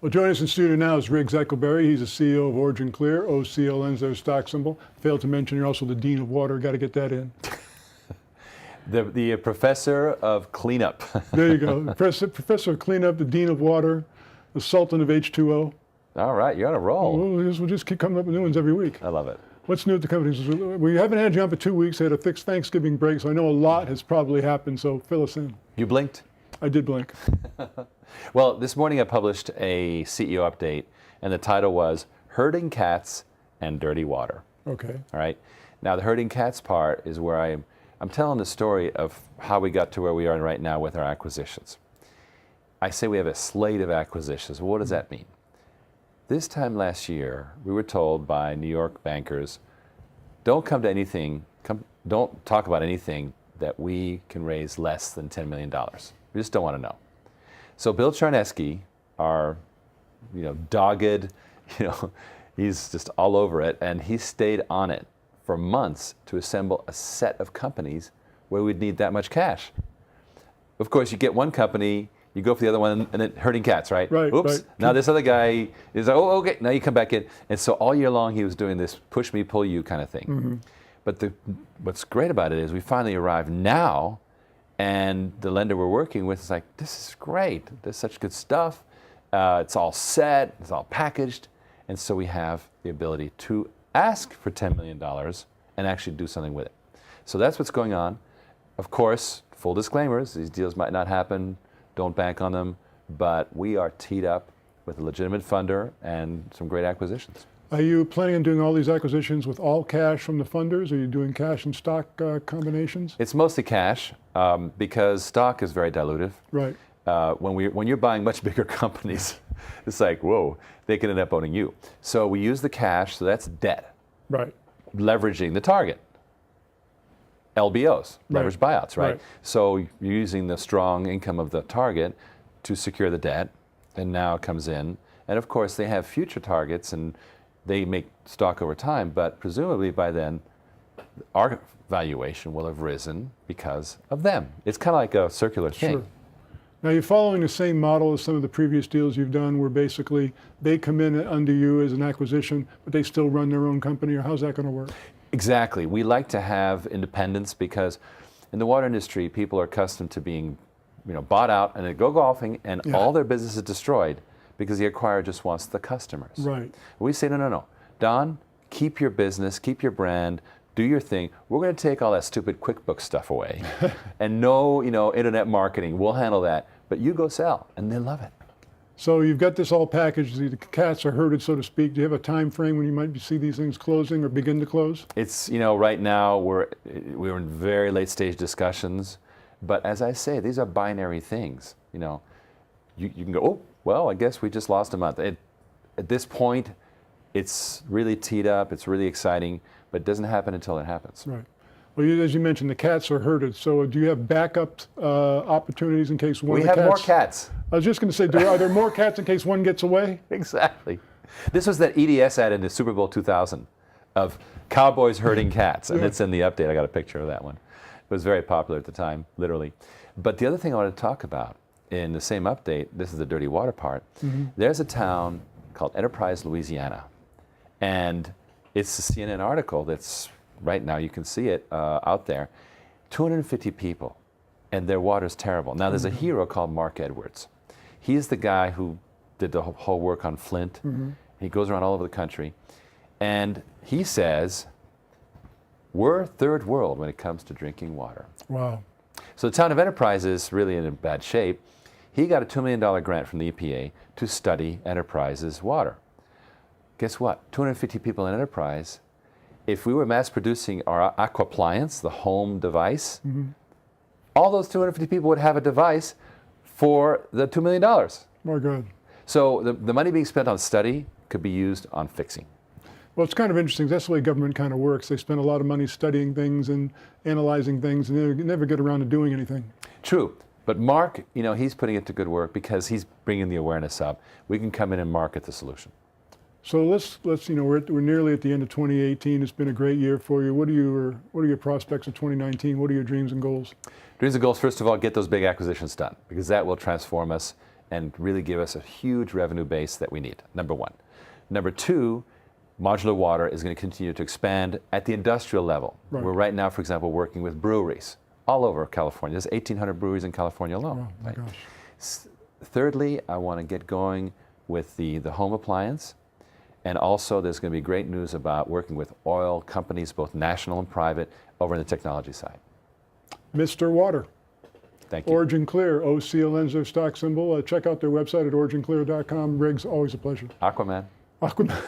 Well, joining us in studio now is Riggs Eckelberry. He's the CEO of OriginClear, OCLN's their stock symbol. Failed to mention you're also the Dean of Water. Got to get that in. The professor of cleanup. There you go. Professor of cleanup, the Dean of Water, the Sultan of H2O. All right, you're on a roll. We'll just keep coming up with new ones every week. I love it. What's new at the company? We haven't had you on for 2 weeks. They had a fixed Thanksgiving break, so I know a lot has probably happened, so fill us in. You blinked? I did blink. Well, this morning I published a CEO update, and the title was Herding Cats and Dirty Water. Okay. All right. Now, the herding cats part is where I'm telling the story of how we got to where we are right now with our acquisitions. I say we have a slate of acquisitions. Well, what does that mean? This time last year, we were told by New York bankers, don't come to anything, don't talk about anything that we can raise less than $10 million. We just don't want to know. So Bill Charneski, our dogged, he's just all over it, and he stayed on it for months to assemble a set of companies where we'd need that much cash. Of course, you get one company, you go for the other one, and then herding cats, right? Right. Oops. Right. Now this other guy is like, oh, okay. Now you come back in, and so all year long he was doing this push me, pull you kind of thing. Mm-hmm. But what's great about it is we finally arrived now, and the lender we're working with is like, this is great. There's such good stuff. It's all set. It's all packaged, and so we have the ability to ask for $10 million and actually do something with it. So that's what's going on. Of course, full disclaimers, these deals might not happen, don't bank on them, but we are teed up with a legitimate funder and some great acquisitions. Are you planning on doing all these acquisitions with all cash from the funders? Are you doing cash and stock combinations? It's mostly cash because stock is very dilutive. Right. When you're buying much bigger companies, it's like, whoa, they can end up owning you. So we use the cash, so that's debt. Right. Leveraging the target. LBOs, leveraged buyouts, right? Right. So you're using the strong income of the target to secure the debt, and now it comes in. And of course, they have future targets, and they make stock over time, but presumably by then, our valuation will have risen because of them. It's kind of like a circular thing. Sure. Now you're following the same model as some of the previous deals you've done where basically they come in under you as an acquisition, but they still run their own company, or how's that going to work? Exactly. We like to have independence because in the water industry, people are accustomed to being bought out and they go golfing and all their business is destroyed because the acquirer just wants the customers. Right. We say, no. Don, keep your business, keep your brand, do your thing. We're going to take all that stupid QuickBooks stuff away. And no, internet marketing, we'll handle that. But you go sell, and they love it. So you've got this all packaged. The cats are herded, so to speak. Do you have a time frame when you might see these things closing or begin to close? It's, right now we're in very late stage discussions. But as I say, these are binary things. You can go, oh, well, I guess we just lost a month. At this point, it's really teed up. It's really exciting. But it doesn't happen until it happens. Right. Well, as you mentioned, the cats are herded. So do you have backup opportunities in case one of the cats... We have more cats. I was just going to say, are there more cats in case one gets away? Exactly. This was that EDS ad in the Super Bowl 2000 of cowboys herding cats. And it's in the update. I got a picture of that one. It was very popular at the time, literally. But the other thing I want to talk about in the same update, this is the dirty water part, there's a town called Enterprise, Louisiana. And it's a CNN article that's right now, you can see it out there. 250 people, and their water's terrible. Now, there's a hero called Marc Edwards. He's the guy who did the whole work on Flint. He goes around all over the country. And he says, we're third world when it comes to drinking water. Wow. So the town of Enterprise is really in bad shape. He got a $2 million grant from the EPA to study Enterprise's water. Guess what? 250 people in Enterprise. If we were mass producing our aquappliance, the home device, all those 250 people would have a device for the $2 million. My God. So the money being spent on study could be used on fixing. Well, it's kind of interesting. That's the way government kind of works. They spend a lot of money studying things and analyzing things, and they never get around to doing anything. True. But Marc, he's putting it to good work because he's bringing the awareness up. We can come in and market the solution. So let's we're nearly at the end of 2018. It's been a great year for you. What are your prospects of 2019? What are your dreams and goals? Dreams and goals, first of all, get those big acquisitions done because that will transform us and really give us a huge revenue base that we need, number one. Number two, modular water is going to continue to expand at the industrial level. Right. We're right now, for example, working with breweries all over California. There's 1,800 breweries in California alone. Oh, my right? gosh. Thirdly, I want to get going with the home appliance. And also, there's going to be great news about working with oil companies, both national and private, over in the technology side. Mr. Water. Thank you. OriginClear, OCLN is their stock symbol. Check out their website at originclear.com. Riggs, always a pleasure. Aquaman. Aquaman.